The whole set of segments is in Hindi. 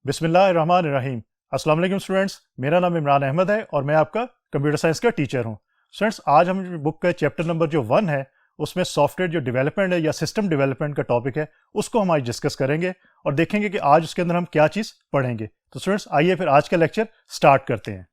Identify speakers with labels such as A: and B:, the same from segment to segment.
A: बिस्मिल्लाहिर्रहमानिर्रहीम। अस्सलाम वालेकुम स्टूडेंट्स, मेरा नाम इमरान अहमद है और मैं आपका कंप्यूटर साइंस का टीचर हूं। स्टूडेंट्स, आज हम बुक का चैप्टर नंबर जो 1 है उसमें सॉफ्टवेयर जो डेवलपमेंट है या सिस्टम डेवलपमेंट का टॉपिक है उसको हम आज डिस्कस करेंगे और देखेंगे कि आज उसके अंदर हम क्या चीज़ पढ़ेंगे। तो स्टूडेंट्स, आइए फिर आज का लेक्चर स्टार्ट करते हैं।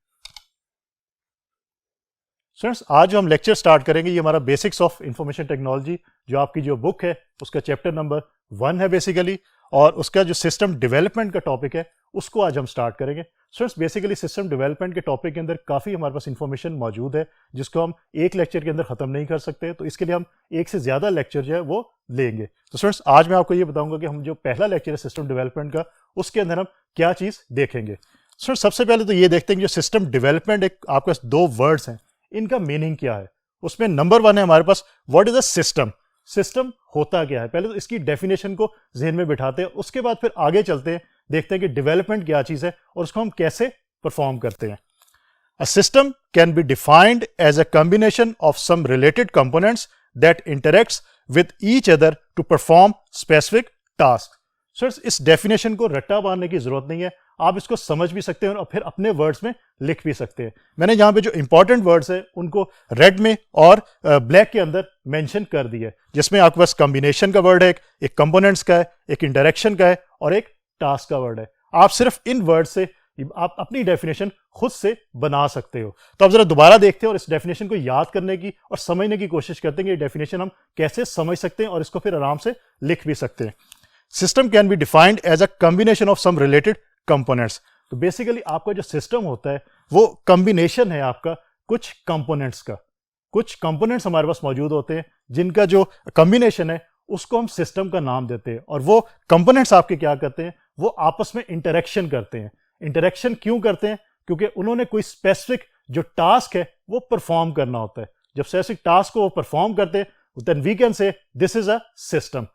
A: स्टूडेंट्स, आज जो हम लेक्चर स्टार्ट करेंगे ये हमारा बेसिक्स ऑफ इंफॉर्मेशन टेक्नोलॉजी जो आपकी जो बुक है उसका चैप्टर नंबर 1 है बेसिकली, और उसका जो सिस्टम डेवलपमेंट का टॉपिक है उसको आज हम स्टार्ट करेंगे। स्टूडेंट्स, बेसिकली सिस्टम डेवलपमेंट के टॉपिक के अंदर काफ़ी हमारे पास इंफॉर्मेशन मौजूद है जिसको हम एक लेक्चर के अंदर ख़त्म नहीं कर सकते, तो इसके लिए हम एक से ज़्यादा लेक्चर जो है वो लेंगे। तो स्टूडेंट्स, आज मैं आपको ये बताऊंगा कि हम जो पहला लेक्चर है सिस्टम डेवलपमेंट का उसके अंदर हम क्या चीज़ देखेंगे। स्टूडेंट्स, सबसे पहले तो ये देखते हैं कि जो सिस्टम डेवलपमेंट एक आपके पास दो वर्ड्स हैं, इनका मीनिंग क्या है। उसमें नंबर 1 है हमारे पास, what is a system. System होता क्या है, पहले तो इसकी डेफिनेशन को जहन में बिठाते हैं, उसके बाद फिर आगे चलते हैं, देखते हैं कि डेवलपमेंट क्या चीज है और उसको हम कैसे परफॉर्म करते हैं। A system can be defined as a combination of some related components that interacts with each other to perform specific task. Sir, इस डेफिनेशन को रट्टा मारने की जरूरत नहीं है, आप इसको समझ भी सकते हैं और फिर अपने वर्ड्स में लिख भी सकते हैं। मैंने यहाँ पे जो इंपॉर्टेंट वर्ड्स है उनको रेड में और ब्लैक के अंदर मेंशन कर दिया है, जिसमें आपके पास कॉम्बिनेशन का वर्ड है, एक कंपोनेंट्स का है, एक इंटरेक्शन का है और एक टास्क का वर्ड है। आप सिर्फ इन वर्ड से आप अपनी डेफिनेशन खुद से बना सकते हो। तो आप जरा दोबारा देखते हैं और इस डेफिनेशन को याद करने की और समझने की कोशिश करते हैं कि ये डेफिनेशन हम कैसे समझ सकते हैं और इसको फिर आराम से लिख भी सकते हैं। System can be defined as a combination of some related components. तो बेसिकली आपका जो सिस्टम होता है वो कॉम्बिनेशन है आपका कुछ कंपोनेंट्स का। कुछ कंपोनेंट्स हमारे पास मौजूद होते हैं जिनका जो कॉम्बिनेशन है उसको हम सिस्टम का नाम देते हैं, और वो कंपोनेंट्स आपके क्या करते हैं, वो आपस में इंटरेक्शन करते हैं। इंटरेक्शन क्यों करते हैं? क्योंकि उन्होंने कोई स्पेसिफिक जो टास्क है वो परफॉर्म करना होता है। जब स्पेसिफिक टास्क को वो परफॉर्म करते हैं then we can say this is a system.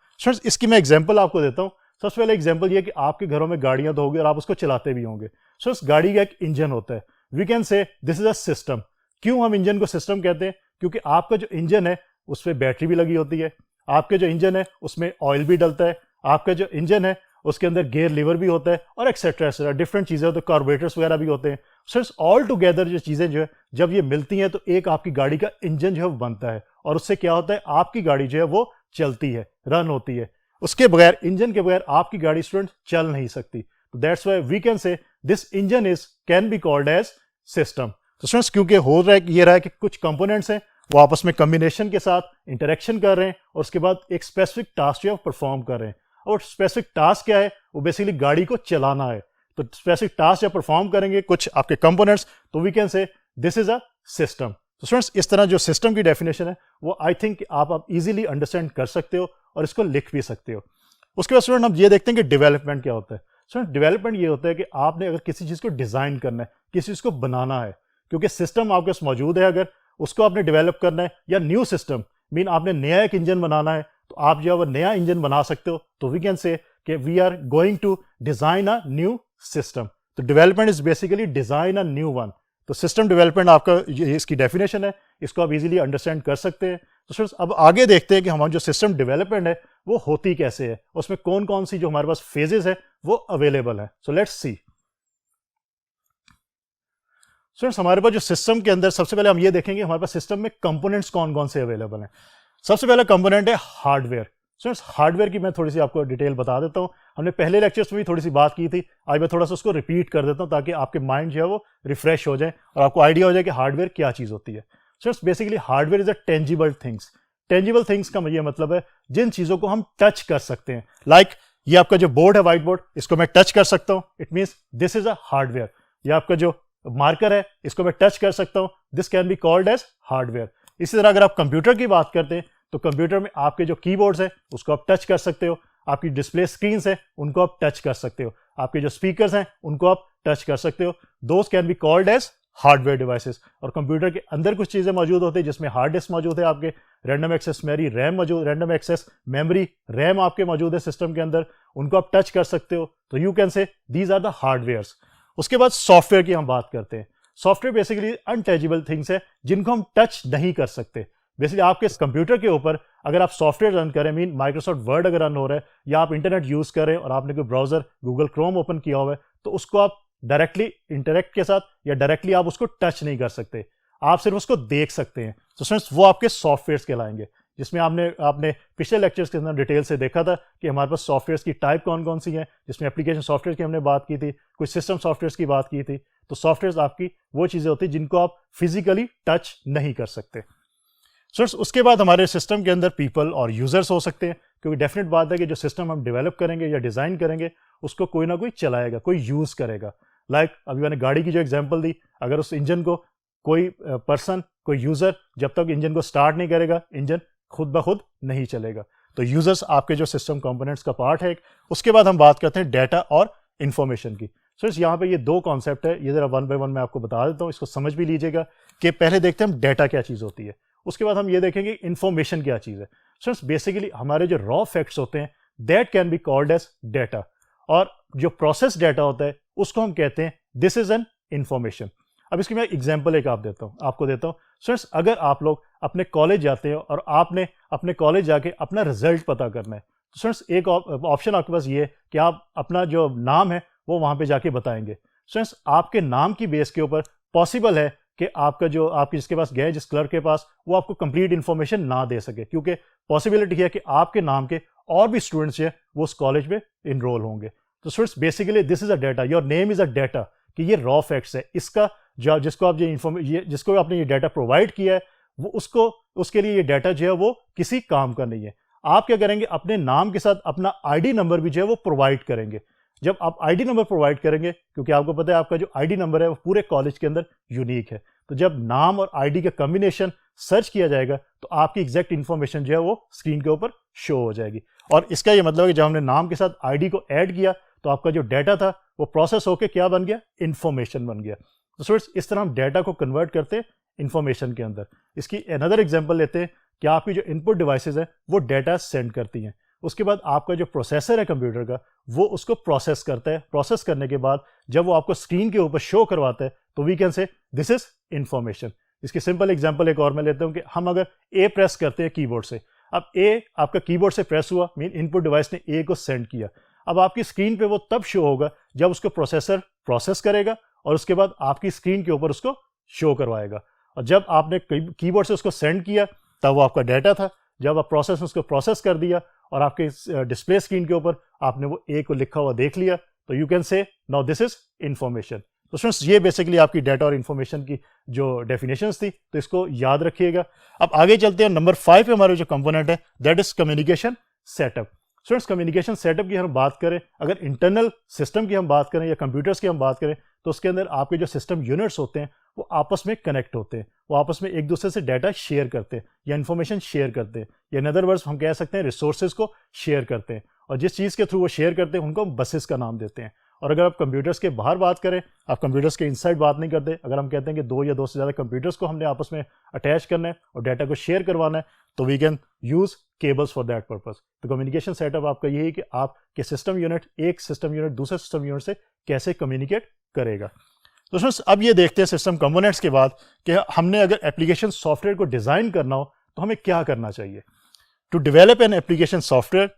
A: इसकी मैं एग्जांपल आपको देता हूं। सबसे पहले एग्जांपल ये कि आपके घरों में गाड़ियां तो होगी और आप उसको चलाते भी होंगे। सो इस गाड़ी का एक इंजन होता है, we can say this is a system. क्यों हम इंजन को सिस्टम कहते हैं? क्योंकि आपका जो इंजन है उस पर बैटरी भी लगी होती है, आपके जो इंजन है उसमें ऑयल भी डलता है, आपका जो इंजन है उसके अंदर गियर लीवर भी होता है और एक्सेट्रा एक्सेट्रा डिफरेंट चीजें होती है, कार्बोरेटर्स वगैरह भी होते हैं। सो ऑल टुगेदर जो चीजें जो है जब ये मिलती हैं तो एक आपकी गाड़ी का इंजन जो है बनता है, और उससे क्या होता है, आपकी गाड़ी जो है वो चलती है, रन होती है। उसके बगैर, इंजन के बगैर आपकी गाड़ी स्टूडेंट चल नहीं सकती। तो that's why we can say this engine is can be called as system. तो स्टूडेंट्स, क्योंकि हो रहा है ये रहा है कि कुछ कंपोनेंट्स हैं वो आपस में कॉम्बिनेशन के साथ इंटरेक्शन कर रहे हैं और उसके बाद एक स्पेसिफिक टास्क जो है परफॉर्म कर रहे हैं। और स्पेसिफिक टास्क क्या है? वो बेसिकली गाड़ी को चलाना है। तो स्पेसिफिक टास्क जब परफॉर्म करेंगे कुछ आपके कंपोनेंट्स, तो we can say this is a system. तो स्टूडेंट्स, इस तरह जो सिस्टम की डेफिनेशन है वो आई थिंक आप इजीली अंडरस्टैंड कर सकते हो और इसको लिख भी सकते हो। उसके बाद स्टूडेंट हम ये देखते हैं कि डेवलपमेंट क्या होता है। स्टूडेंट, डेवलपमेंट ये होता है कि आपने अगर किसी चीज़ को डिज़ाइन करना है, किसी चीज़ को बनाना है, क्योंकि सिस्टम आपके पास मौजूद है, अगर उसको आपने डेवलप करना है, या न्यू सिस्टम मीन आपने नया एक इंजन बनाना है, तो आप जो है नया इंजन बना सकते हो। तो वी कैन से कि we are going to design a new system. तो development is basically design a new one. तो सिस्टम डेवलपमेंट आपका इसकी डेफिनेशन है, इसको आप इजीली अंडरस्टैंड कर सकते हैं। तो स्टूडेंट्स, अब आगे देखते हैं कि हमारा जो सिस्टम डेवलपमेंट है वो होती कैसे है, उसमें कौन कौन सी जो हमारे पास फेजेस है वो अवेलेबल है। So let's see. स्टूडेंट्स, हमारे पास जो सिस्टम के अंदर सबसे पहले हम ये देखेंगे हमारे पास सिस्टम में कंपोनेंट्स कौन कौन से अवेलेबल हैं। सबसे पहला कंपोनेंट है हार्डवेयर। स्टूडेंट्स, हार्डवेयर की मैं थोड़ी सी आपको डिटेल बता देता हूं। हमने पहले लेक्चर्स में भी थोड़ी सी बात की थी, आज मैं थोड़ा सा उसको रिपीट कर देता हूं ताकि आपके माइंड जो है वो रिफ्रेश हो जाए और आपको आइडिया हो जाए कि हार्डवेयर क्या चीज होती है। Students, basically hardware is a tangible things. Tangible things का ये मतलब है जिन चीजों को हम टच कर सकते हैं। लाइक ये आपका जो बोर्ड है, व्हाइट बोर्ड, इसको मैं टच कर सकता हूं, it means this is a hardware. ये आपका जो मार्कर है इसको मैं टच कर सकता हूं, this can be called as hardware. इसी तरह अगर आप कंप्यूटर की बात करते हैं तो कंप्यूटर में आपके जो कीबोर्ड्स है उसको आप टच कर सकते हो, आपकी डिस्प्ले स्क्रीन्स है उनको आप टच कर सकते हो, आपके जो स्पीकर्स हैं उनको आप टच कर सकते हो। Those can be called as hardware devices. और कंप्यूटर के अंदर कुछ चीजें मौजूद होती है जिसमें हार्ड डिस्क मौजूद है, आपके रैंडम एक्सेस मेमोरी रैम मौजूद, रैंडम एक्सेस मेमोरी रैम आपके मौजूद है सिस्टम के अंदर, उनको आप टच कर सकते हो। तो you can say these are the hardwares. उसके बाद सॉफ्टवेयर की हम बात करते हैं। सॉफ्टवेयर बेसिकली अनटचेबल थिंग्स है जिनको हम टच नहीं कर सकते। बेसिकली आपके कंप्यूटर के ऊपर अगर आप सॉफ्टवेयर रन करें, मीन माइक्रोसॉफ्ट वर्ड अगर रन हो रहा है या आप इंटरनेट यूज करें और आपने कोई ब्राउजर गूगल क्रोम ओपन किया हुआ है, तो उसको आप डायरेक्टली इंटरेक्ट के साथ या डायरेक्टली आप उसको टच नहीं कर सकते, आप सिर्फ उसको देख सकते हैं। तो स्टूडेंट्स वो आपके सॉफ्टवेयर्स कहलाएंगे, जिसमें आपने पिछले लेक्चर्स के अंदर डिटेल से देखा था कि हमारे पास सॉफ्टवेयर्स की टाइप कौन कौन सी हैं, जिसमें एप्लीकेशन सॉफ्टवेयर की हमने बात की थी, कुछ सिस्टम सॉफ्टवेयर्स की बात की थी। तो सॉफ्टवेयर्स आपकी वो चीज़ें होती हैं जिनको आप फिजिकली टच नहीं कर सकते। स्टूडेंट्स उसके बाद हमारे सिस्टम के अंदर पीपल और यूजर्स हो सकते हैं, क्योंकि डेफिनेट बात है कि जो सिस्टम हम डेवलप करेंगे या डिज़ाइन करेंगे उसको कोई ना कोई चलाएगा, कोई यूज़ करेगा। लाइक अभी मैंने गाड़ी की जो एग्जांपल दी, अगर उस इंजन को कोई पर्सन, कोई यूज़र जब तक इंजन को स्टार्ट नहीं करेगा, इंजन खुद ब खुद नहीं चलेगा। तो यूजर्स आपके जो सिस्टम कंपोनेंट्स का पार्ट है। उसके बाद हम बात करते हैं डेटा और इंफॉर्मेशन की। सो यहाँ पे ये दो कॉन्सेप्ट है, ये जरा वन बाय वन मैं आपको बता देता हूँ, इसको समझ भी लीजिएगा कि पहले देखते हैं हम डेटा क्या चीज़ होती है, उसके बाद हम ये देखेंगे इंफॉर्मेशन क्या चीज़ है। सो बेसिकली हमारे जो रॉ फैक्ट्स होते हैं that can be called as data, और जो प्रोसेस डेटा होता है उसको हम कहते हैं दिस इज एन इंफॉर्मेशन। अब इसकी मैं एग्जांपल एक आपको देता हूँ। स्टूडेंट्स अगर आप लोग अपने कॉलेज जाते हो और आपने अपने कॉलेज जाके अपना रिजल्ट पता करना है, तो स्टूडेंट्स एक ऑप्शन आपके पास ये है कि आप अपना जो नाम है वो वहाँ पे जाके बताएंगे। स्टूडेंट्स आपके नाम की बेस के ऊपर पॉसिबल है कि आपका जो आप जिसके पास गए, जिस क्लर्क के पास, वो आपको कंप्लीट इन्फॉर्मेशन ना दे सके, क्योंकि पॉसिबिलिटी है कि आपके नाम के और भी स्टूडेंट्स जो है वो उस कॉलेज में इनरोल होंगे। तो students basically this is a data, your name is a data, कि ये रॉ फैक्ट्स है। इसका जो जिसको आप जिसको आपने ये डाटा प्रोवाइड किया है वो उसके लिए ये डाटा जो है वो किसी काम का नहीं है। आप क्या करेंगे, अपने नाम के साथ अपना आईडी नंबर भी जो है वो प्रोवाइड करेंगे। जब आप आईडी नंबर प्रोवाइड करेंगे, क्योंकि आपको पता है आपका जो आईडी नंबर है वो पूरे कॉलेज के अंदर यूनिक है, तो जब नाम और आईडी का कॉम्बिनेशन सर्च किया जाएगा तो आपकी एग्जैक्ट इन्फॉर्मेशन जो है वो स्क्रीन के ऊपर शो हो जाएगी। और इसका ये मतलब है कि जब हमने नाम के साथ आईडी को ऐड किया तो आपका जो डाटा था वो प्रोसेस होकर क्या बन गया, इंफॉर्मेशन बन गया। तो स्टूडेंट्स इस तरह हम डाटा को कन्वर्ट करते हैं इंफॉर्मेशन के अंदर। इसकी अनदर एग्जांपल लेते हैं कि आपकी जो इनपुट डिवाइसेस है वो डाटा सेंड करती हैं, उसके बाद आपका जो प्रोसेसर है कंप्यूटर का वो उसको प्रोसेस करता है। प्रोसेस करने के बाद जब वो आपको स्क्रीन के ऊपर शो करवाता है तो we can say this is information. इसकी सिंपल एग्जांपल एक और मैं लेता हूँ कि हम अगर ए प्रेस करते हैं कीबोर्ड से, अब ए आपका कीबोर्ड से प्रेस हुआ, मीन इनपुट डिवाइस ने ए को सेंड किया। अब आपकी स्क्रीन पे वो तब शो होगा जब उसको प्रोसेसर प्रोसेस करेगा और उसके बाद आपकी स्क्रीन के ऊपर उसको शो करवाएगा। और जब आपने कीबोर्ड से उसको सेंड किया तब वो आपका डाटा था, जब आप प्रोसेस उसको प्रोसेस कर दिया और आपके डिस्प्ले स्क्रीन के ऊपर आपने वो ए को लिखा हुआ देख लिया, तो यू कैन से नाउ दिस इज इंफॉर्मेशन। तो स्टूडेंट्स ये बेसिकली आपकी डाटा और इन्फॉर्मेशन की जो डेफिनेशंस थी, तो इसको याद रखिएगा। अब आगे चलते हैं, नंबर 5 पे हमारे जो कंपोनेंट है that is communication setup. Students communication setup की हम बात करें, अगर इंटरनल सिस्टम की हम बात करें या कंप्यूटर्स की हम बात करें, तो उसके अंदर आपके जो सिस्टम यूनिट्स होते हैं वो आपस में कनेक्ट होते हैं, वो आपस में एक दूसरे से डाटा शेयर करते हैं या इन्फॉर्मेशन शेयर करते हैं, या इन अदर वर्ड्स हम कह सकते हैं रिसोर्सेज को शेयर करते हैं। और जिस चीज़ के थ्रू वो शेयर करते हैं उनको हम बसेस का नाम देते हैं। और अगर आप कंप्यूटर्स के बाहर बात करें, आप कंप्यूटर्स के इनसाइड बात नहीं करते, अगर हम कहते हैं कि 2 या 2 से ज़्यादा कंप्यूटर्स को हमने आपस में अटैच करना है और डाटा को शेयर करवाना है, तो we can use cables for that purpose. तो कम्युनिकेशन सेटअप आपका यही है कि आपके सिस्टम यूनिट, एक सिस्टम यूनिट दूसरे सिस्टम यूनिट से कैसे कम्युनिकेट करेगा। तो दोस्तों अब ये देखते हैं सिस्टम कंपोनेंट्स के बाद कि हमने अगर एप्लीकेशन सॉफ्टवेयर को डिज़ाइन करना हो तो हमें क्या करना चाहिए। To develop an application software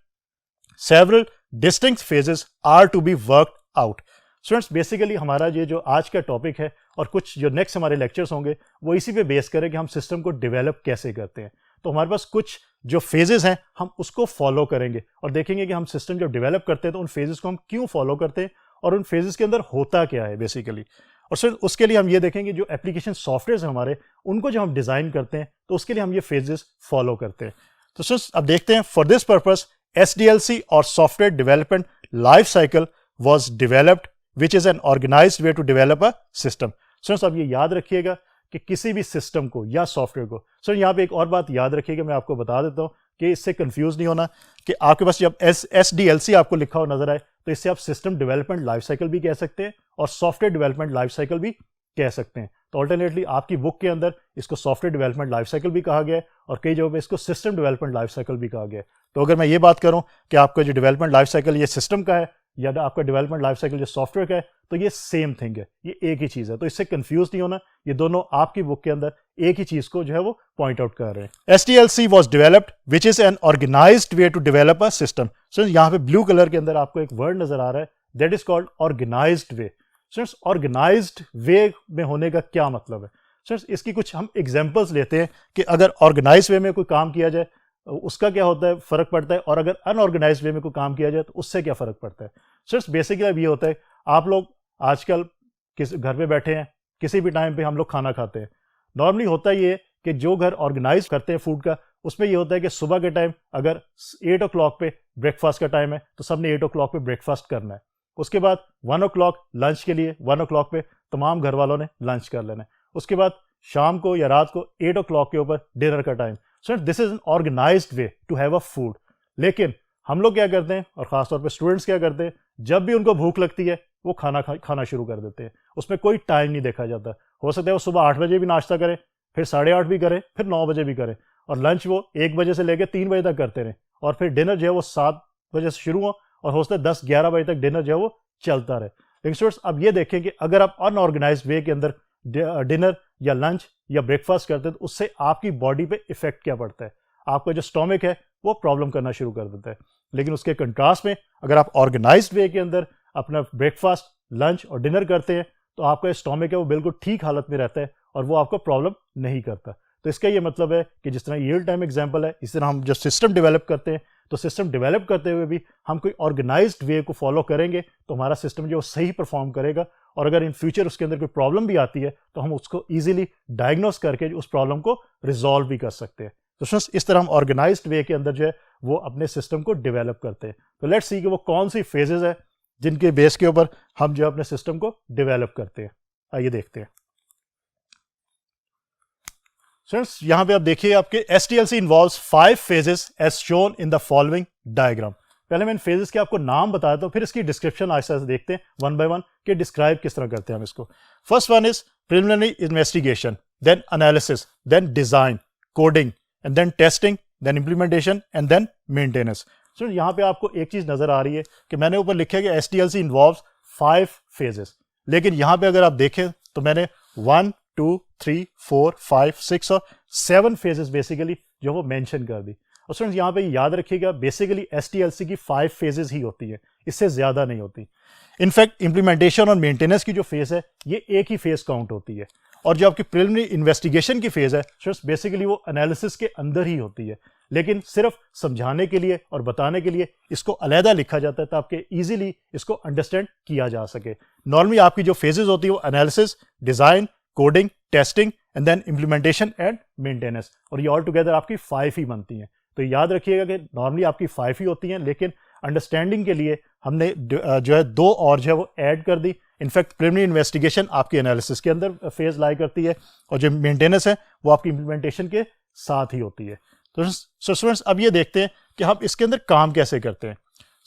A: several distinct phases are to be worked out. Students basically हमारा ये जो आज का टॉपिक है और कुछ जो नेक्स्ट हमारे लेक्चर्स होंगे वो इसी पे बेस करें कि हम सिस्टम को डेवलप कैसे करते हैं। तो हमारे पास कुछ जो फेजेस हैं हम उसको फॉलो करेंगे और देखेंगे कि हम सिस्टम जब डेवलप करते हैं तो उन फेजेस को हम क्यों फॉलो करते हैं और उन फेजेस के अंदर होता क्या है बेसिकली। और फिर उसके लिए हम ये देखेंगे जो एप्लीकेशन सॉफ्टवेयर हैं हमारे, उनको जब हम डिज़ाइन करते हैं तो उसके लिए हम ये फेजेस फॉलो करते हैं। तो सर अब देखते हैं, फॉर दिस पर्पस SDLC और software development life cycle was developed which is an organised way to develop a system. Sir अब ये याद रखिएगा कि किसी भी सिस्टम को या सॉफ्टवेयर को, सर यहाँ पे एक और बात याद रखिएगा, मैं आपको बता देता हूँ कि इससे कंफ्यूज नहीं होना कि आपके पास जब SDLC आपको लिखा हुआ नजर आए तो इससे आप सिस्टम डेवलपमेंट लाइफ साइकिल भी कह सकते हैं और सॉफ्टवेयर डेवलपमेंट लाइफ साइकिल भी कह सकते हैं। तो ऑल्टरनेटली आपकी बुक के अंदर इसको सॉफ्टवेयर डेवलपमेंट लाइफ साइकिल भी कहा गया है और कई जगहों पे इसको सिस्टम डेवलपमेंट लाइफ साइकिल भी कहा गया है। तो अगर मैं ये बात करूं कि आपका जो डेवलपमेंट लाइफ साइकिल ये सिस्टम का है, या आपका डेवलपमेंट लाइफ साइकिल जो सॉफ्टवेयर का है, तो ये सेम थिंग है, ये एक ही चीज़ है। तो इससे कंफ्यूज नहीं होना, ये दोनों आपकी बुक के अंदर एक ही चीज़ को जो है वो पॉइंट आउट कर रहे हैं। SDLC was developed which is an organised way to develop a system. So यहाँ पे ब्लू कलर के अंदर आपको एक वर्ड नजर आ रहा है, that is called organised way. So organised way में होने का क्या मतलब है? सो इसकी कुछ हम एग्जाम्पल्स लेते हैं कि अगर ऑर्गेनाइज वे में कोई काम किया जाए उसका क्या होता है, फर्क पड़ता है, और अगर अनऑर्गेनाइज वे में कोई काम किया जाए तो उससे क्या फर्क पड़ता है। सो बेसिकली अब ये होता है, आप लोग आजकल किस घर पे बैठे हैं, किसी भी टाइम पे हम लोग खाना खाते हैं। नॉर्मली होता ये कि जो घर ऑर्गेनाइज करते हैं फूड का, उसमें ये होता है कि सुबह के टाइम अगर 8 o'clock पे ब्रेकफास्ट का टाइम है तो सबने 8 o'clock पे ब्रेकफास्ट करना है। उसके बाद 1 o'clock लंच के लिए, 1 o'clock पे तमाम घर वालों ने लंच कर लेना है। उसके बाद शाम को या रात को 8 o'clock के ऊपर डिनर का time. So this is an organised way to have a food. लेकिन हम लोग क्या करते हैं, और खासतौर पे स्टूडेंट्स क्या करते हैं, जब भी उनको भूख लगती है वो खाना शुरू कर देते हैं। उसमें कोई टाइम नहीं देखा जाता। हो सकता है वो सुबह 8 बजे भी नाश्ता करें, फिर 8:30 भी करें, फिर 9 बजे भी करें, और लंच वो 1 बजे से लेकर 3 बजे तक करते रहें, और फिर डिनर जो है वो 7 बजे से शुरू हो और हो सकता है 10-11 बजे तक डिनर जो है वो चलता रहे। लेकिन स्टूडेंट्स अब ये देखें कि अगर आप अनऑर्गेनाइज वे के अंदर डिनर या लंच या ब्रेकफास्ट करते हैं तो उससे आपकी बॉडी पे इफेक्ट क्या पड़ता है। आपका जो स्टोमिक है वो प्रॉब्लम करना शुरू कर देता है। लेकिन उसके कंट्रास्ट में अगर आप ऑर्गेनाइज्ड वे के अंदर अपना ब्रेकफास्ट, लंच और डिनर करते हैं तो आपका स्टोमिक है वो बिल्कुल ठीक हालत में रहता है और वो आपको प्रॉब्लम नहीं करता। तो इसका ये मतलब है कि जिस तरह यील्ड टाइम एग्जाम्पल है, इस तरह हम जब सिस्टम डेवलप करते हैं तो सिस्टम डेवलप करते हुए भी हम कोई ऑर्गेनाइज्ड वे को फॉलो करेंगे तो हमारा सिस्टम जो सही परफॉर्म करेगा, और अगर इन फ्यूचर उसके अंदर कोई प्रॉब्लम भी आती है तो हम उसको ईजिली डायग्नोस करके उस प्रॉब्लम को रिजॉल्व भी कर सकते हैं। तो इस तरह हम ऑर्गेनाइज्ड वे के अंदर जो है वो अपने सिस्टम को डेवलप करते हैं। तो लेट्स सी कि वो कौन सी फेजेस है जिनके बेस के ऊपर हम जो अपने सिस्टम को डेवलप करते हैं। आइए देखते हैं। फ्रेंड्स यहाँ पे आप देखिए, आपके SDLC involves 5 phases as shown in the following diagram. पहले मैं इन फेजेस के आपको नाम बताया था, फिर इसकी डिस्क्रिप्शन आहिस्ता से देखते हैं वन बाय वन कि डिस्क्राइब किस तरह करते हैं हम इसको। First one is preliminary investigation, then analysis, then design, coding, and then testing, then implementation, and then maintenance. So यहाँ पे आपको एक चीज नजर आ रही है कि मैंने ऊपर लिखा है कि SDLC इन्वॉल्व्स 5 phases, लेकिन यहाँ पे अगर आप देखें तो मैंने 1, 2, 3, 4, 5, 6 और 7 phases बेसिकली जो वो मेंशन कर दी। और स्टूडेंट्स यहाँ पे याद रखिएगा, बेसिकली SDLC की 5 phases ही होती है, इससे ज्यादा नहीं होती। इनफैक्ट इंप्लीमेंटेशन और मेंटेनेंस की जो फेज है ये एक ही फेज काउंट होती है, और जो आपकी प्रिलिमिनरी इन्वेस्टिगेशन की फेज है स्टूडेंट्स बेसिकली वो एनालिसिस के अंदर ही होती है, लेकिन सिर्फ समझाने के लिए और बताने के लिए इसको अलहदा लिखा जाता है ताकि इजीली इसको अंडरस्टैंड किया जा सके। नॉर्मली आपकी जो फेजेस होती है वो analysis, design, coding, testing, and then implementation and maintenance, और ये ऑल टुगेदर आपकी 5 ही बनती हैं। तो याद रखिएगा कि नॉर्मली आपकी 5 ही होती हैं, लेकिन अंडरस्टैंडिंग के लिए हमने जो है 2 और जो है वो ऐड कर दी। इनफैक्ट प्रिलिमिनरी इन्वेस्टिगेशन आपकी एनालिसिस के अंदर फेज लाई करती है, और जो मेंटेनेंस है वो आपकी इंप्लीमेंटेशन के साथ ही होती है। तो स्टूडेंट्स अब ये देखते हैं कि हम इसके अंदर काम कैसे करते हैं।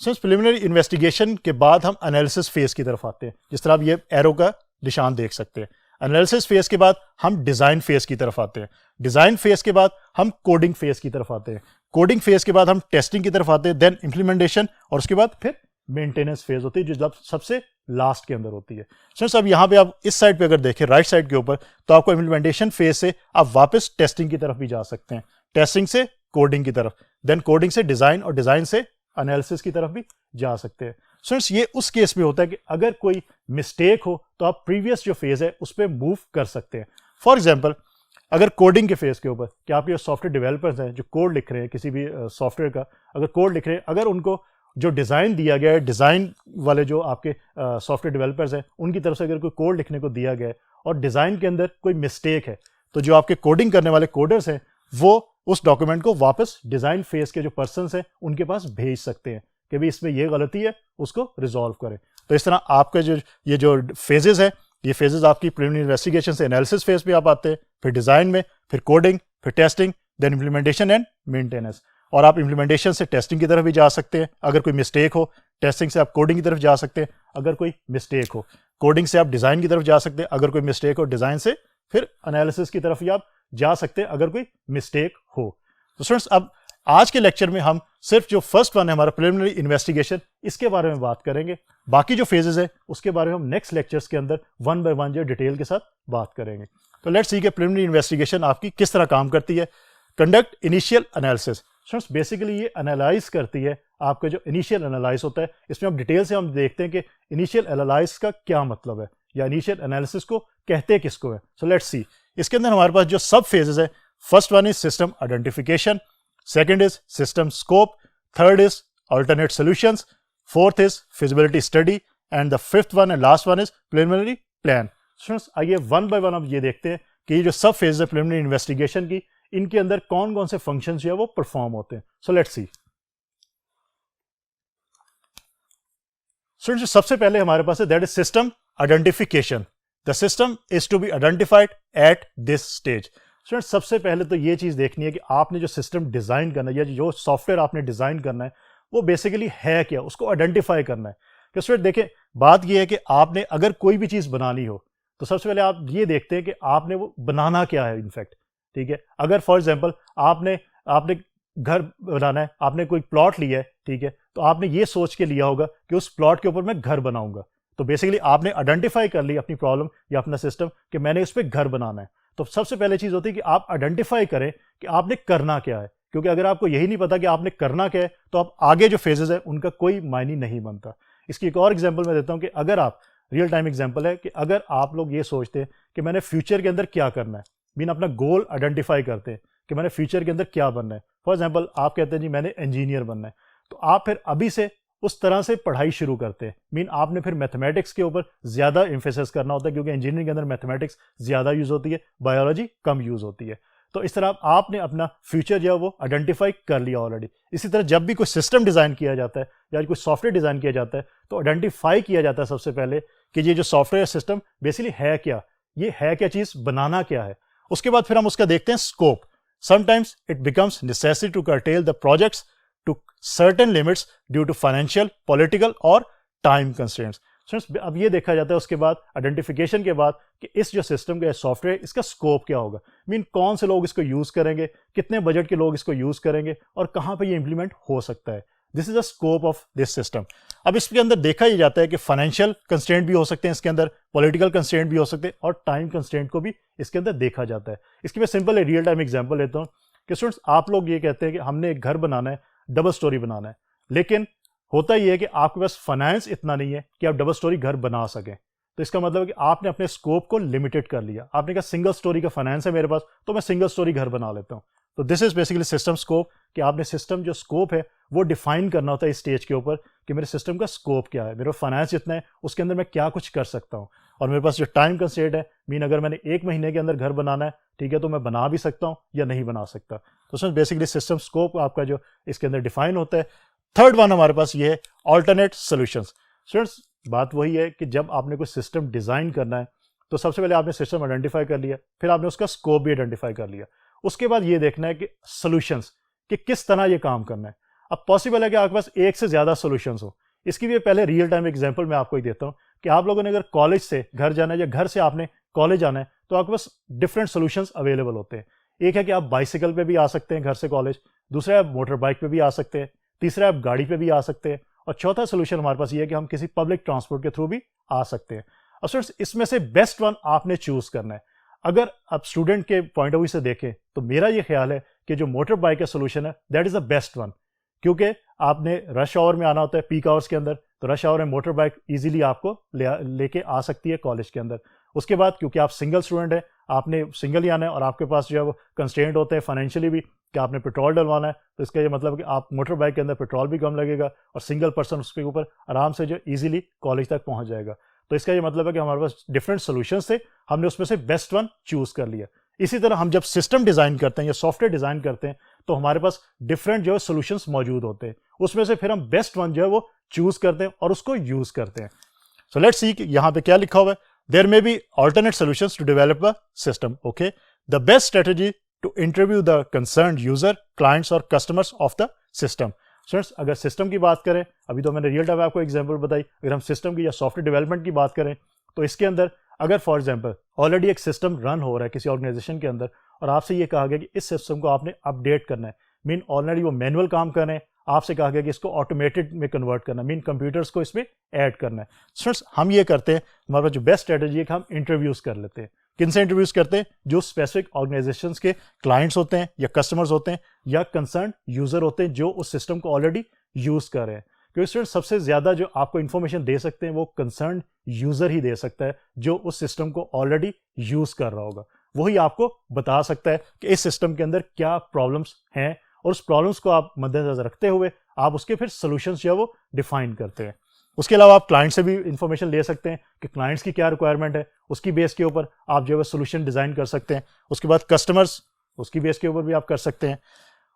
A: सो प्रिलिमिनरी इन्वेस्टिगेशन के बाद हम एनालिसिस फेज की तरफ आते हैं, जिस तरह आप ये एरो का निशान देख सकते हैं। एनालिसिस फेज के बाद हम डिजाइन फेज की तरफ आते हैं, डिजाइन फेज के बाद हम कोडिंग फेज की तरफ आते हैं, कोडिंग फेज के बाद हम टेस्टिंग की तरफ आते हैं, देन इंप्लीमेंटेशन, और उसके बाद फिर मेंटेनेंस फेज होती है जो सबसे लास्ट के अंदर होती है। सो अब यहाँ पे आप इस साइड पे अगर देखें राइट साइड के ऊपर, तो आपको इंप्लीमेंटेशन फेज से आप वापस टेस्टिंग की तरफ भी जा सकते हैं, टेस्टिंग से कोडिंग की तरफ, देन कोडिंग से डिजाइन, और डिजाइन से एनालिसिस की तरफ भी जा सकते हैं। स्टूडेंट्स ये उस केस में होता है कि अगर कोई मिस्टेक हो तो आप प्रीवियस जो फेज है उस पर मूव कर सकते हैं। फॉर एग्जांपल अगर कोडिंग के फेज के ऊपर, कि आप ये सॉफ्टवेयर डेवलपर्स हैं जो कोड लिख रहे हैं किसी भी सॉफ्टवेयर का, अगर कोड लिख रहे हैं, अगर उनको जो डिज़ाइन दिया गया है, डिज़ाइन वाले जो आपके सॉफ्टवेयर डेवलपर्स हैं उनकी तरफ से अगर कोई कोड लिखने को दिया गया है और डिज़ाइन के अंदर कोई मिस्टेक है, तो जो आपके कोडिंग करने वाले कोडर्स हैं वो उस डॉक्यूमेंट को वापस डिज़ाइन फेज के जो पर्सन्स हैं उनके पास भेज सकते हैं कि भाई इसमें ये गलती है, उसको रिजॉल्व करें। तो इस तरह आपका ये जो फेजेस है, ये फेजेस आपकी प्रिलिमिनरी इन्वेस्टिगेशन से एनालिसिस फेज पे आप आते हैं, फिर डिज़ाइन में, फिर कोडिंग, फिर testing, then implementation and maintenance. और आप इंप्लीमेंटेशन से टेस्टिंग की तरफ भी जा सकते हैं अगर कोई मिस्टेक हो, टेस्टिंग से आप कोडिंग की तरफ जा सकते हैं अगर कोई मिस्टेक हो, कोडिंग से आप डिज़ाइन की तरफ जा सकते हैं अगर कोई मिस्टेक हो, डिज़ाइन से फिर एनालिसिस की तरफ भी आप जा सकते हैं अगर कोई मिस्टेक हो। तो स्टूडेंट्स अब आज के लेक्चर में हम सिर्फ जो फर्स्ट वन है हमारा प्रिलिमिनरी इन्वेस्टिगेशन, इसके बारे में बात करेंगे। बाकी जो फेजेस है उसके बारे में हम नेक्स्ट लेक्चर्स के अंदर वन बाय वन जो डिटेल के साथ बात करेंगे। तो लेट्स सी कि प्रिलिमिनरी इन्वेस्टिगेशन आपकी किस तरह काम करती है। Conduct initial analysis, friends basically ये एनालाइज करती है आपका जो इनिशियल एनालाइज होता है। इसमें हम डिटेल से हम देखते हैं कि इनिशियल एनालाइज का क्या मतलब है या इनिशियल एनालिसिस को कहते किसको है। सो लेट्स सी, इसके अंदर हमारे पास जो सब फेजेस है, first one is system identification, second is system scope, third is alternate solutions, fourth is feasibility study and the fifth one and last one is preliminary plan. Friends आइए वन बाय वन अब ये देखते हैं कि ये जो सब फेज है प्रिलिमिनरी इन्वेस्टिगेशन की, इनके अंदर कौन कौन से फंक्शंस जो है वो परफॉर्म होते हैं। So let's see. स्टूडेंट्स सबसे पहले हमारे पास है that is system identification. The system is to be identified at this stage. Students सबसे पहले तो ये चीज देखनी है कि आपने जो सिस्टम डिजाइन करना है या जो सॉफ्टवेयर आपने डिजाइन करना है वो बेसिकली है क्या, उसको आइडेंटिफाई करना है। कि स्टूडेंट देखें, बात ये है कि आपने अगर कोई भी चीज बनानी हो तो सबसे पहले आप ये देखते हैं कि आपने वो बनाना क्या है इनफैक्ट। ठीक है, अगर फॉर एग्जाम्पल आपने घर बनाना है, आपने कोई प्लॉट लिया है, ठीक है, तो आपने ये सोच के लिया होगा कि उस प्लॉट के ऊपर मैं घर बनाऊंगा। तो बेसिकली आपने आइडेंटिफाई कर ली अपनी प्रॉब्लम या अपना सिस्टम कि मैंने उस पर घर बनाना है। तो सबसे पहले चीज होती है कि आप आइडेंटिफाई करें कि आपने करना क्या है, क्योंकि अगर आपको यही नहीं पता कि आपने करना क्या है तो आप आगे जो फेजेस है उनका कोई मायने नहीं बनता। इसकी एक और एग्जांपल मैं देता हूं कि अगर आप रियल टाइम एग्जांपल है कि अगर आप लोग ये सोचते हैं कि मैंने फ्यूचर के अंदर क्या करना है, मीन अपना गोल आइडेंटिफाई करते हैं कि मैंने फ्यूचर के अंदर क्या बनना है। फॉर एग्जाम्पल आप कहते हैं जी मैंने इंजीनियर बनना है, तो आप फिर अभी से उस तरह से पढ़ाई शुरू करते हैं। मीन आपने फिर मैथमेटिक्स के ऊपर ज्यादा एम्फेसिस करना होता है क्योंकि इंजीनियरिंग के अंदर मैथमेटिक्स ज्यादा यूज होती है, बायोलॉजी कम यूज होती है। तो इस तरह आपने अपना फ्यूचर जो है वो आइडेंटिफाई कर लिया ऑलरेडी। इसी तरह जब भी कोई सिस्टम डिजाइन किया जाता है या कोई सॉफ्टवेयर डिजाइन किया जाता है तो आइडेंटिफाई किया जाता है सबसे पहले कि ये जो सॉफ्टवेयर सिस्टम बेसिकली है क्या, ये है क्या चीज, बनाना क्या है। उसके बाद फिर हम उसका देखते हैं scope. Sometimes it becomes necessary to curtail the projects to certain limits due to financial, political और टाइम कंस्ट्रेंट्स। अब ये देखा जाता है उसके बाद आइडेंटिफिकेशन के बाद कि इस जो सिस्टम का सॉफ्टवेयर इसका स्कोप क्या होगा, मीन कौन से लोग इसको यूज करेंगे, कितने बजट के लोग इसको यूज करेंगे और कहां पे ये इंप्लीमेंट हो सकता है। This is the scope of this system. अब इसके अंदर देखा ही जाता है कि फाइनेंशियल कंस्ट्रेंट भी हो सकते हैं इसके अंदर, पॉलिटिकल कंस्ट्रेंट भी हो सकते हैं और टाइम कंस्ट्रेंट को भी इसके अंदर देखा जाता है। इसकी मैं सिंपल रियल टाइम एग्जांपल लेता हूं कि स्टूडेंट्स आप लोग ये कहते हैं कि हमने एक घर बनाना है, डबल स्टोरी बनाना है, लेकिन होता ही है कि आपके पास फाइनेंस इतना नहीं है कि आप डबल स्टोरी घर बना सकें। तो इसका मतलब है कि आपने अपने स्कोप को लिमिटेड कर लिया। आपने कहा सिंगल स्टोरी का फाइनेंस है मेरे पास तो मैं सिंगल स्टोरी घर बना लेता हूं। तो this is basically system scope, कि आपने सिस्टम जो स्कोप है वो डिफाइन करना होता है इस स्टेज के ऊपर कि मेरे सिस्टम का स्कोप क्या है, मेरे फाइनेंस जितना है उसके अंदर मैं क्या कुछ कर सकता हूँ, और मेरे पास जो टाइम कंस्ट्रेंट है, मीन अगर मैंने 1 महीने के अंदर घर बनाना है, ठीक है, तो मैं बना भी सकता हूँ या नहीं बना सकता। तो उसमें बेसिकली सिस्टम स्कोप आपका जो इसके अंदर डिफाइन होता है। थर्ड वन हमारे पास ये है ऑल्टरनेट सॉल्यूशंस। स्टूडेंट्स बात वही है कि जब आपने कोई सिस्टम डिजाइन करना है तो सबसे पहले आपने सिस्टम आइडेंटिफाई कर लिया, फिर आपने उसका स्कोप भी आइडेंटिफाई कर लिया। उसके बाद ये देखना है कि सॉल्यूशंस कि किस तरह ये काम करना है। अब पॉसिबल है कि आपके पास एक से ज्यादा सॉल्यूशंस हो। इसकी भी पहले रियल टाइम एग्जांपल मैं आपको ही देता हूं कि आप लोगों ने अगर कॉलेज से घर जाना है या घर से आपने कॉलेज आना है तो आपके पास डिफरेंट सॉल्यूशंस अवेलेबल होते हैं। एक है कि आप बाइसिकल पे भी आ सकते हैं घर से कॉलेज, दूसरा आप मोटर बाइक पे भी आ सकते हैं, तीसरा आप गाड़ी पे भी आ सकते हैं, और चौथा सोल्यूशन हमारे पास ये है कि हम किसी पब्लिक ट्रांसपोर्ट के थ्रू भी आ सकते हैं। अब स्टूडेंट्स इसमें से बेस्ट वन आपने चूज करना है। अगर आप स्टूडेंट के पॉइंट ऑफ व्यू से देखें तो मेरा ये ख्याल है कि जो मोटर बाइक का सोल्यूशन है that is the best one, क्योंकि आपने रश आवर में आना होता है, पीक आवर्स के अंदर, तो रश आवर में मोटर बाइक इजीली आपको लेके आ सकती है कॉलेज के अंदर। उसके बाद क्योंकि आप सिंगल स्टूडेंट है, आपने सिंगल ही आना है और आपके पास जो है वो कंस्ट्रेंट होते हैं फाइनेंशियली भी कि आपने पेट्रोल डलवाना है, तो इसका ये मतलब कि आप मोटर बाइक के अंदर पेट्रोल भी कम लगेगा और सिंगल पर्सन उसके ऊपर आराम से जो इजीली कॉलेज तक पहुंच जाएगा। तो इसका ये मतलब है कि हमारे पास डिफरेंट सोल्यूशंस थे, हमने उसमें से बेस्ट वन चूज कर लिया। इसी तरह हम जब सिस्टम डिजाइन करते हैं या सॉफ्टवेयर डिजाइन करते हैं तो हमारे पास डिफरेंट जो है सोल्यूशंस मौजूद होते हैं, उसमें से फिर हम बेस्ट वन जो है वो चूज करते हैं और उसको यूज करते हैं। सो लेट्स सी यहां पे क्या लिखा हुआ है, there may be alternate solutions to develop a system. Okay, the best strategy to interview the concerned user, clients और customers of the system. Students अगर सिस्टम की बात करें, अभी तो मैंने रियल टाइम आपको एग्जांपल बताई, अगर हम सिस्टम की या सॉफ्टवेयर डेवलपमेंट की बात करें तो इसके अंदर अगर फॉर एग्जांपल ऑलरेडी एक सिस्टम रन हो रहा है किसी ऑर्गेनाइजेशन के अंदर और आपसे ये कहा गया कि इस सिस्टम को आपने अपडेट करना है, मीन ऑलरेडी वो मैनुअल काम कर रहे हैं, आपसे कहा गया कि इसको ऑटोमेटेड में कन्वर्ट करना, मीन कंप्यूटर्स को इसमें ऐड करना है। स्टूडेंट्स हम ये करते हैं, हमारे पास जो बेस्ट स्ट्रेटजी है कि हम इंटरव्यूज़ कर लेते हैं। किन से इंटरव्यूज़ करते हैं? जो स्पेसिफिक ऑर्गेनाइजेशंस के क्लाइंट्स होते हैं या कस्टमर्स होते हैं या कंसर्न यूज़र होते हैं जो उस सिस्टम को ऑलरेडी यूज़ कर रहे हैं। क्योंकि स्टूडेंट सबसे ज़्यादा जो आपको इन्फॉर्मेशन दे सकते हैं वो कंसर्न यूज़र ही दे सकता है जो उस सिस्टम को ऑलरेडी यूज़ कर रहा होगा। वही आपको बता सकता है कि इस सिस्टम के अंदर क्या प्रॉब्लम्स हैं और उस प्रॉब्लम्स को आप मद्देनजर रखते हुए आप उसके फिर सोल्यूशंस जो है वो डिफाइन करते हैं। उसके अलावा आप क्लाइंट से भी इंफॉर्मेशन ले सकते हैं कि क्लाइंट्स की क्या रिक्वायरमेंट है, उसकी बेस के ऊपर आप जो है सोल्यूशन डिज़ाइन कर सकते हैं। उसके बाद कस्टमर्स, उसकी बेस के ऊपर भी आप कर सकते हैं।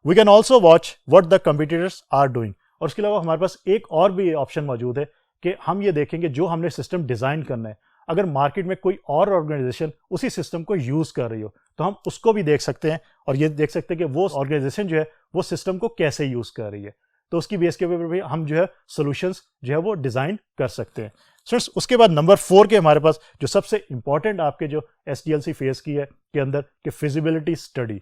A: We can also watch what the competitors are doing. और उसके अलावा हमारे पास एक और भी ऑप्शन मौजूद है कि हम ये देखेंगे जो हमने सिस्टम डिज़ाइन करना है, अगर मार्केट में कोई और ऑर्गेनाइजेशन उसी सिस्टम को यूज़ कर रही हो तो हम उसको भी देख सकते हैं और ये देख सकते हैं कि वो ऑर्गेनाइजेशन जो है वो सिस्टम को कैसे यूज़ कर रही है। तो उसकी बेस के ऊपर भी हम जो है सॉल्यूशंस जो है वो डिज़ाइन कर सकते हैं। स्टूडेंट्स उसके बाद नंबर 4 के हमारे पास जो सबसे इंपॉर्टेंट आपके जो SDLC फेज की है के अंदर कि feasibility study.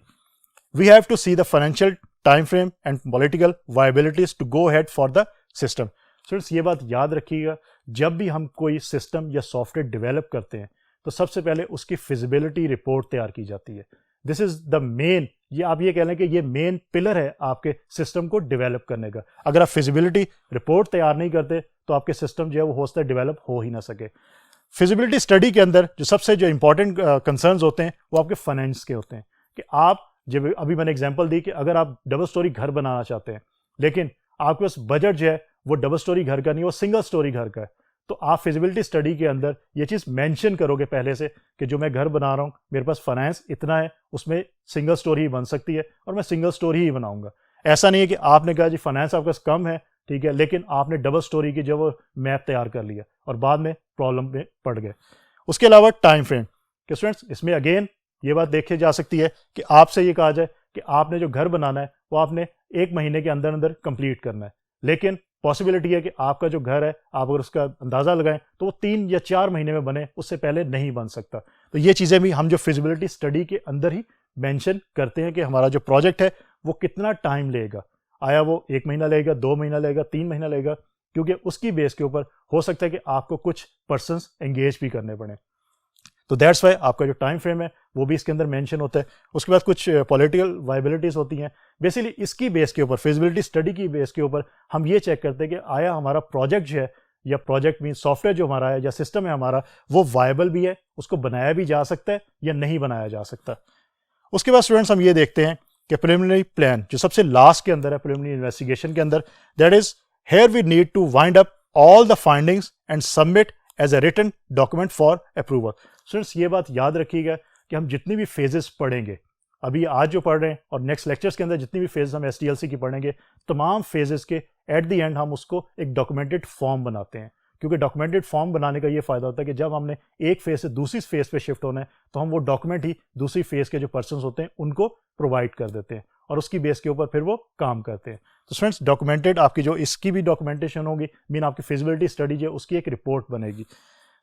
A: We have to see the financial time frame and political viabilities to go head for the system. Students ये बात याद रखिएगा, जब भी हम कोई सिस्टम या सॉफ्टवेयर डेवलप करते हैं तो सबसे पहले उसकी फिजिबिलिटी रिपोर्ट तैयार की जाती है। दिस इज द मेन, ये आप ये कह लें कि ये मेन पिलर है आपके सिस्टम को डेवलप करने का। अगर आप फिजिबिलिटी रिपोर्ट तैयार नहीं करते तो आपके सिस्टम जो है वो हो सकता है डेवलप हो ही ना सके। फिजिबिलिटी स्टडी के अंदर जो सबसे जो इंपॉर्टेंट कंसर्न्स होते हैं वो आपके फाइनेंस के होते हैं कि आप जब अभी मैंने एग्जांपल दी कि अगर आप डबल स्टोरी घर बनाना चाहते हैं लेकिन आपके पास बजट जो है वो डबल स्टोरी घर का नहीं, वो सिंगल स्टोरी घर का है, तो आप फिजिबिलिटी स्टडी के अंदर ये चीज़ मेंशन करोगे पहले से कि जो मैं घर बना रहा हूँ मेरे पास फाइनेंस इतना है, उसमें सिंगल स्टोरी ही बन सकती है और मैं सिंगल स्टोरी ही बनाऊंगा। ऐसा नहीं है कि आपने कहा जी फाइनेंस आपके पास कम है, ठीक है, लेकिन आपने डबल स्टोरी की जो वो मैप तैयार कर लिया और बाद में प्रॉब्लम में पड़ गए। उसके अलावा टाइम फ्रेम कि स्टूडेंट्स इसमें अगेन ये बात देखी जा सकती है कि आपसे ये कहा जाए कि आपने जो घर बनाना है वो आपने 1 महीने के अंदर अंदर कंप्लीट करना है, लेकिन पॉसिबिलिटी है कि आपका जो घर है आप अगर उसका अंदाज़ा लगाएं तो वो 3 या 4 महीने में बने, उससे पहले नहीं बन सकता। तो ये चीज़ें भी हम जो फिजिबिलिटी स्टडी के अंदर ही मेंशन करते हैं कि हमारा जो प्रोजेक्ट है वो कितना टाइम लेगा, आया वो 1 महीना लेगा, 2 महीना लेगा, 3 महीना लेगा, क्योंकि उसकी बेस के ऊपर हो सकता है कि आपको कुछ पर्सन्स एंगेज भी करने पड़े। तो दैट्स वाई आपका जो टाइम फ्रेम है वो भी इसके अंदर मेंशन होता है। उसके बाद कुछ पॉलिटिकल वायबिलिटीज़ होती हैं। बेसिकली इसकी बेस के ऊपर, फिजिबिलिटी स्टडी की बेस के ऊपर हम ये चेक करते हैं कि आया हमारा प्रोजेक्ट जो है या प्रोजेक्ट मीन सॉफ्टवेयर जो हमारा है या सिस्टम है हमारा वो वायबल भी है, उसको बनाया भी जा सकता है या नहीं बनाया जा सकता। उसके बाद स्टूडेंट्स हम ये देखते हैं कि प्रिलिमिनरी प्लान जो सबसे लास्ट के अंदर है प्रिलिमिनरी इन्वेस्टिगेशन के अंदर, that is here we need to wind up all the findings and submit as a written document for approval. Students ये बात याद रखिएगा कि हम जितनी भी फेजेस पढ़ेंगे, अभी आज जो पढ़ रहे हैं और नेक्स्ट लेक्चर्स के अंदर जितनी भी फेजेस हम SDLC की पढ़ेंगे, तमाम फेजेस के एट द एंड हम उसको एक डॉक्यूमेंटेड फॉर्म बनाते हैं। क्योंकि डॉक्यूमेंटेड फॉर्म बनाने का ये फ़ायदा होता है कि जब हमने एक फेज से दूसरी फेज पे शिफ्ट होना है तो हम वो डॉक्यूमेंट ही दूसरी फेज के जो पर्सन्स होते हैं उनको प्रोवाइड कर देते हैं और उसकी बेस के ऊपर फिर वो काम करते हैं। तो स्टूडेंट्स डॉक्यूमेंटेड आपकी जो इसकी भी डॉक्यूमेंटेशन होगी, मीन आपकी फिजिबिलिटी स्टडी जो उसकी एक रिपोर्ट बनेगी।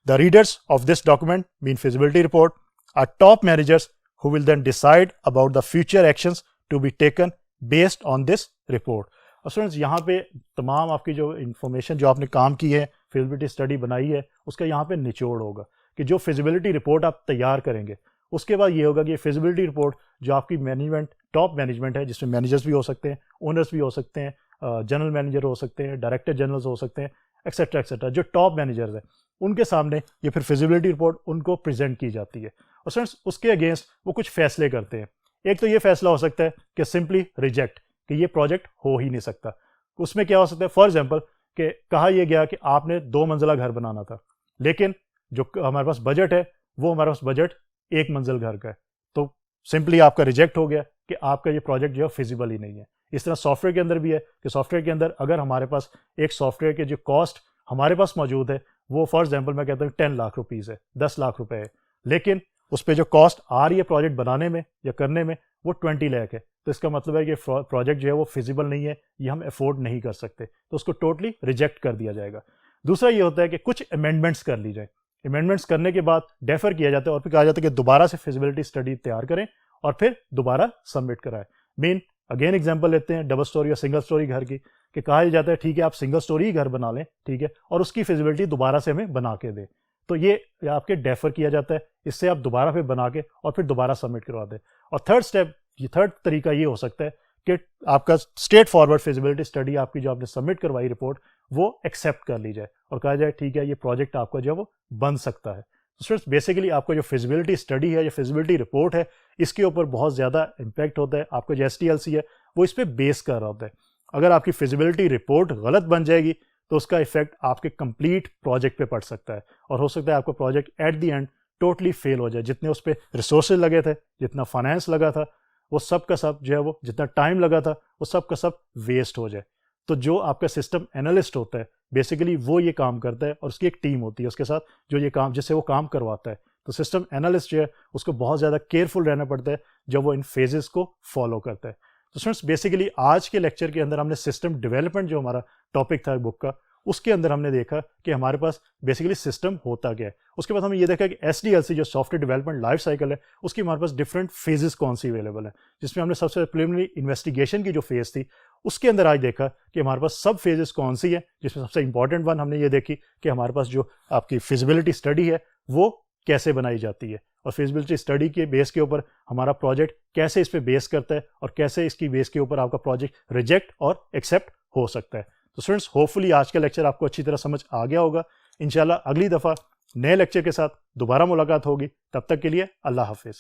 A: The readers of this document, mean feasibility report, are top managers who will then decide about the future actions to be taken based on this report. और स्टूडेंट्स यहाँ पे तमाम आपकी जो इन्फॉर्मेशन जो आपने काम की है, फिजिबिलिटी स्टडी बनाई है, उसका यहाँ पे निचोड़ होगा कि जो फिजिबिलिटी रिपोर्ट आप तैयार करेंगे उसके बाद ये होगा कि ये फिजिबिलिटी रिपोर्ट जो आपकी मैनेजमेंट, टॉप मैनेजमेंट है, जिसमें मैनेजर्स भी हो सकते हैं, ओनर्स भी हो सकते हैं, जनरल मैनेजर हो सकते हैं, डायरेक्टर जनरल्स हो सकते हैं, एक्सेट्रा एक्सेट्रा, जो टॉप मैनेजर्स हैं उनके सामने ये फिर फिजिबिलिटी रिपोर्ट उनको प्रेजेंट की जाती है। और स्टूडेंट्स उसके अगेंस्ट वो कुछ फैसले करते हैं। एक तो ये फैसला हो सकता है कि सिंपली रिजेक्ट, कि ये प्रोजेक्ट हो ही नहीं सकता। उसमें क्या हो सकता है, फॉर एग्जांपल कि कहा यह गया कि आपने 2 मंजिला घर बनाना था, लेकिन जो हमारे पास बजट है वो हमारे पास बजट 1 मंजिल घर का है, तो सिंपली आपका रिजेक्ट हो गया कि आपका ये प्रोजेक्ट जो है फिजिबल ही नहीं है। इस तरह सॉफ्टवेयर के अंदर भी है कि सॉफ्टवेयर के अंदर अगर हमारे पास एक सॉफ्टवेयर के जो कॉस्ट हमारे पास मौजूद है वो फॉर एग्जांपल मैं कहता हूँ 10 लाख रुपीज़ है, 10 लाख रुपए है, लेकिन उस पर जो कॉस्ट आ रही है प्रोजेक्ट बनाने में या करने में वो 20 लाख है, तो इसका मतलब है कि प्रोजेक्ट जो है वो फिजिबल नहीं है, ये हम अफोर्ड नहीं कर सकते, तो उसको टोटली रिजेक्ट कर दिया जाएगा। दूसरा ये होता है कि कुछ अमेंडमेंट्स कर ली जाए। अमेंडमेंट्स करने के बाद डेफर किया जाता है और फिर कहा जाता है कि दोबारा से फिजिबिलिटी स्टडी तैयार करें और फिर दोबारा सबमिट कराएं। मीन अगेन एग्जांपल लेते हैं डबल स्टोरी या सिंगल स्टोरी घर की, कि कहा जाता है ठीक है आप सिंगल स्टोरी ही घर बना लें, ठीक है, और उसकी फिजिबिलिटी दोबारा से हमें बना के दें, तो ये आपके डेफर किया जाता है, इससे आप दोबारा फिर बना के और फिर दोबारा सबमिट करवा दें। और थर्ड स्टेप, ये थर्ड तरीका ये हो सकता है कि आपका स्ट्रेट फॉरवर्ड फिजिबिलिटी स्टडी आपकी जो आपने सबमिट करवाई रिपोर्ट वो एक्सेप्ट कर ली जाए और कहा जाए ठीक है ये प्रोजेक्ट आपका जो है वो बन सकता है। तो स्टूडेंट्स बेसिकली आपका जो फिजिबिलिटी स्टडी है या फिजिबिलिटी रिपोर्ट है इसके ऊपर बहुत ज़्यादा इम्पैक्ट होता है, आपका जो STLC है वो इस पर बेस कर रहा होता है। अगर आपकी फिजिबिलिटी रिपोर्ट गलत बन जाएगी तो उसका इफेक्ट आपके कंप्लीट प्रोजेक्ट पे पड़ सकता है और हो सकता है आपका project at the end totally fail हो जाए। जितने उस पर रिसोर्सेज लगे थे, जितना फाइनेंस लगा था, वो सब का सब जो है वो जितना टाइम लगा था वो सब का सब वेस्ट हो जाए। तो जो आपका सिस्टम एनालिस्ट होता है बेसिकली वो ये काम करता है और उसकी एक टीम होती है उसके साथ जो ये काम जिससे वो काम करवाता है। तो सिस्टम एनालिस्ट जो है उसको बहुत ज़्यादा केयरफुल रहना पड़ता है जब वो इन फेजेस को फॉलो करता है। तो स्टूडेंट्स बेसिकली आज के लेक्चर के अंदर हमने सिस्टम डेवलपमेंट जो हमारा टॉपिक था बुक का उसके अंदर हमने देखा कि हमारे पास बेसिकली सिस्टम होता क्या है। उसके बाद हमने ये देखा कि SDLC जो सॉफ्टवेयर डेवलपमेंट लाइफ साइकिल है उसकी हमारे पास डिफरेंट फेजेस कौन सी अवेलेबल है, जिसमें हमने सबसे प्रिलिमिनरी इन्वेस्टिगेशन की जो फेज थी उसके अंदर आज देखा कि हमारे पास सब फेजेस कौन सी है, जिसमें सबसे इंपॉर्टेंट वन हमने ये देखी कि हमारे पास जो आपकी फिजिबिलिटी स्टडी है वो कैसे बनाई जाती है और फिजिबिलिटी स्टडी के बेस के ऊपर हमारा प्रोजेक्ट कैसे इस पे बेस करता है और कैसे इसकी बेस के ऊपर आपका प्रोजेक्ट रिजेक्ट और एक्सेप्ट हो सकता है। तो स्टूडेंट्स होपफुली आज का लेक्चर आपको अच्छी तरह समझ आ गया होगा। इंशाल्लाह अगली दफ़ा नए लेक्चर के साथ दोबारा मुलाकात होगी, तब तक के लिए अल्लाह हाफिज़।